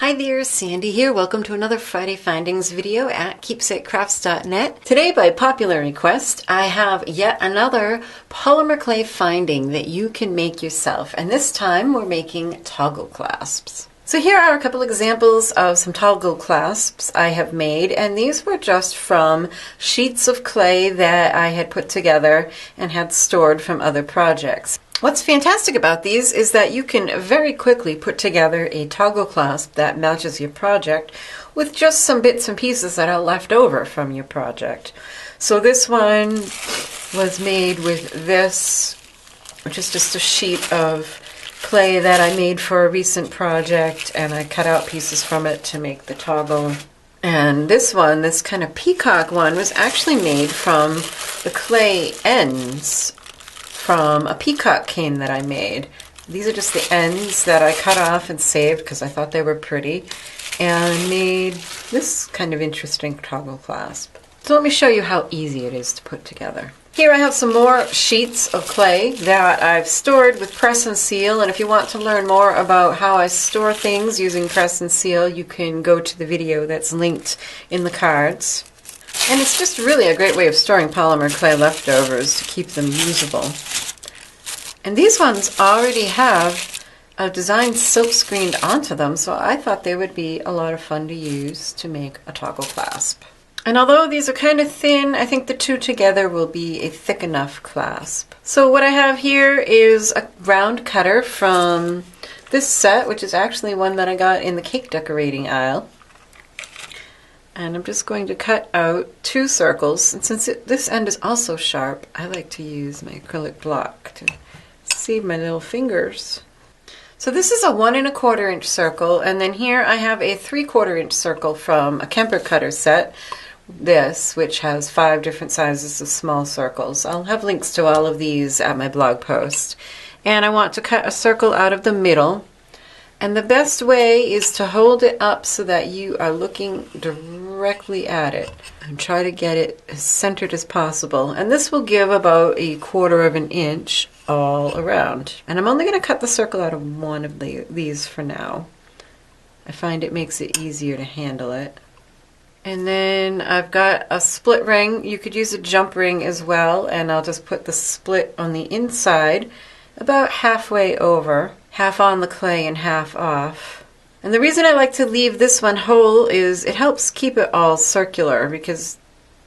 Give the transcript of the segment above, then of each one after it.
Hi there, Sandy here. Welcome to another Friday Findings video at keepsakecrafts.net. Today, by popular request, I have yet another polymer clay finding that you can make yourself. And this time we're making toggle clasps. So here are a couple examples of some toggle clasps I have made, and these were just from sheets of clay that I had put together and had stored from other projects. What's fantastic about these is that you can very quickly put together a toggle clasp that matches your project with just some bits and pieces that are left over from your project. So this one was made with this, which is just a sheet of clay that I made for a recent project, and I cut out pieces from it to make the toggle. And this one, this kind of peacock one, was actually made from the clay ends from a peacock cane that I made. These are just the ends that I cut off and saved because I thought they were pretty, and made this kind of interesting toggle clasp. So let me show you how easy it is to put together. Here I have some more sheets of clay that I've stored with press and seal, and if you want to learn more about how I store things using press and seal, you can go to the video that's linked in the cards. And it's just really a great way of storing polymer clay leftovers to keep them usable. And these ones already have a design silk screened onto them, so I thought they would be a lot of fun to use to make a toggle clasp. And although these are kind of thin, I think the two together will be a thick enough clasp. So what I have here is a round cutter from this set, which is actually one that I got in the cake decorating aisle. And I'm just going to cut out 2 circles, and since this end is also sharp, I like to use my acrylic block to save my little fingers. So this is a 1 1/4 inch circle, and then here I have a 3/4 inch circle from a Kemper cutter set, this, which has 5 different sizes of small circles. I'll have links to all of these at my blog post. And I want to cut a circle out of the middle. And the best way is to hold it up so that you are looking directly at it and try to get it as centered as possible. And this will give about a 1/4 inch all around. And I'm only going to cut the circle out of one of these for now. I find it makes it easier to handle it. And then I've got a split ring. You could use a jump ring as well, and I'll just put the split on the inside about halfway over. Half on the clay and half off. And the reason I like to leave this one whole is it helps keep it all circular, because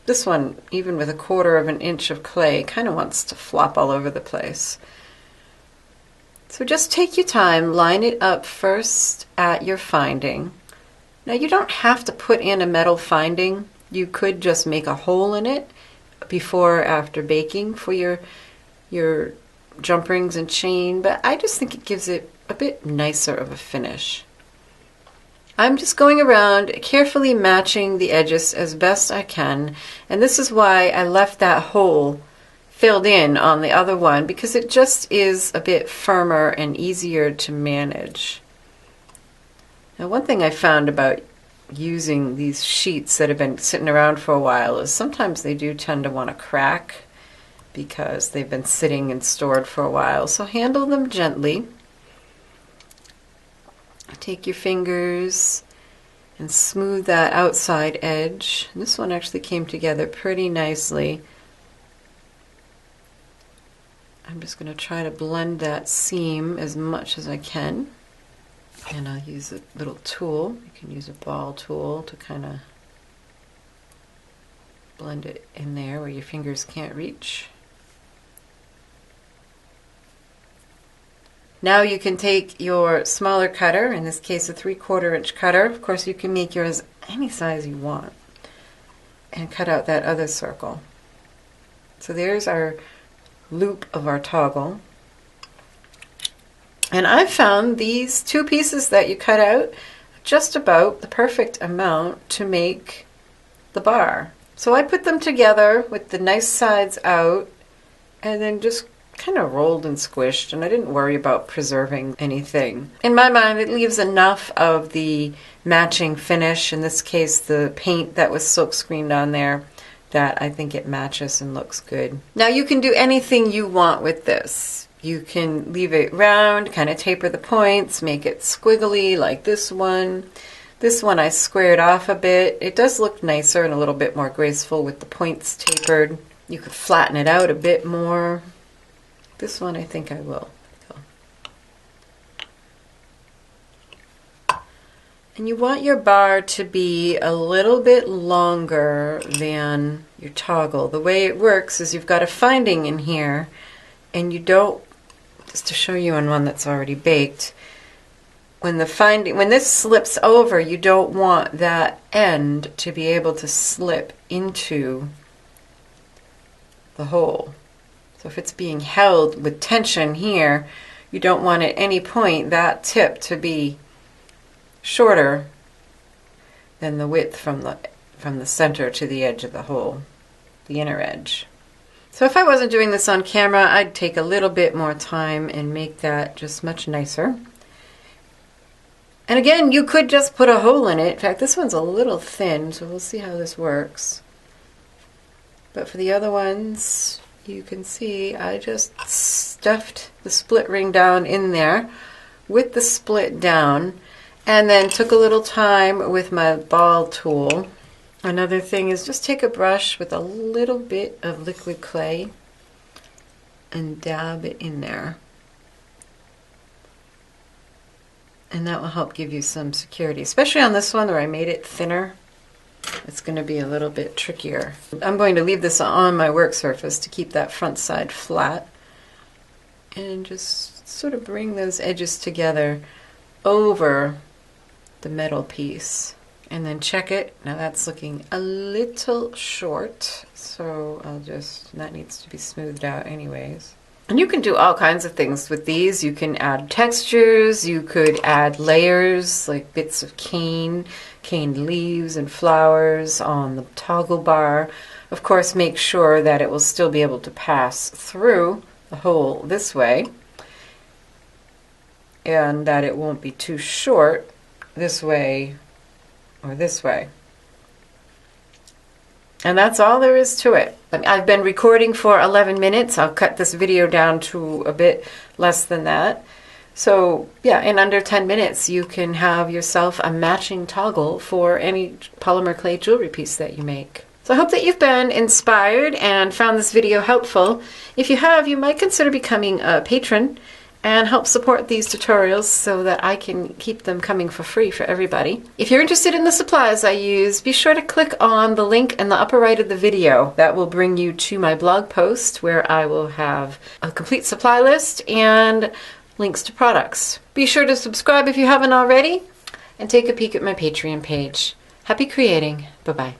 this one, even with a 1/4 inch of clay, kind of wants to flop all over the place. So just take your time, line it up first at your finding. Now you don't have to put in a metal finding. You could just make a hole in it before or after baking for your jump rings and chain, but I just think it gives it a bit nicer of a finish. I'm just going around carefully matching the edges as best I can, and this is why I left that hole filled in on the other one, because it just is a bit firmer and easier to manage. Now, one thing I found about using these sheets that have been sitting around for a while is sometimes they do tend to want to crack because they've been sitting and stored for a while. So handle them gently. Take your fingers and smooth that outside edge. And this one actually came together pretty nicely. I'm just going to try to blend that seam as much as I can. And I'll use a little tool. You can use a ball tool to kind of blend it in there where your fingers can't reach. Now you can take your smaller cutter, in this case a 3/4 inch cutter, of course you can make yours any size you want, and cut out that other circle. So there's our loop of our toggle. And I've found these 2 pieces that you cut out just about the perfect amount to make the bar. So I put them together with the nice sides out and then just kind of rolled and squished, and I didn't worry about preserving anything. In my mind, it leaves enough of the matching finish, in this case the paint that was silk screened on there, that I think it matches and looks good. Now you can do anything you want with this. You can leave it round, kind of taper the points, make it squiggly like this one. This one I squared off a bit. It does look nicer and a little bit more graceful with the points tapered. You could flatten it out a bit more. This one I think I will. And you want your bar to be a little bit longer than your toggle. The way it works is you've got a finding in here, and you don't, just to show you on one that's already baked, when this slips over, you don't want that end to be able to slip into the hole. So if it's being held with tension here, you don't want at any point that tip to be shorter than the width from the center to the edge of the hole, the inner edge. So if I wasn't doing this on camera, I'd take a little bit more time and make that just much nicer. And again, you could just put a hole in it. In fact, this one's a little thin, so we'll see how this works. But for the other ones, you can see I just stuffed the split ring down in there with the split down, and then took a little time with my ball tool. Another thing is just take a brush with a little bit of liquid clay and dab it in there. And that will help give you some security, especially on this one where I made it thinner. It's going to be a little bit trickier. I'm going to leave this on my work surface to keep that front side flat. And just sort of bring those edges together over the metal piece. And then check it. Now that's looking a little short, so that needs to be smoothed out anyways. And you can do all kinds of things with these. You can add textures, you could add layers like bits of caned leaves and flowers on the toggle bar. Of course, make sure that it will still be able to pass through the hole this way, and that it won't be too short this way or this way. And that's all there is to it. I've been recording for 11 minutes. I'll cut this video down to a bit less than that. So yeah, in under 10 minutes you can have yourself a matching toggle for any polymer clay jewelry piece that you make. So I hope that you've been inspired and found this video helpful. If you have, you might consider becoming a patron and help support these tutorials so that I can keep them coming for free for everybody. If you're interested in the supplies I use, be sure to click on the link in the upper right of the video. That will bring you to my blog post where I will have a complete supply list and links to products. Be sure to subscribe if you haven't already, and take a peek at my Patreon page. Happy creating. Bye-bye.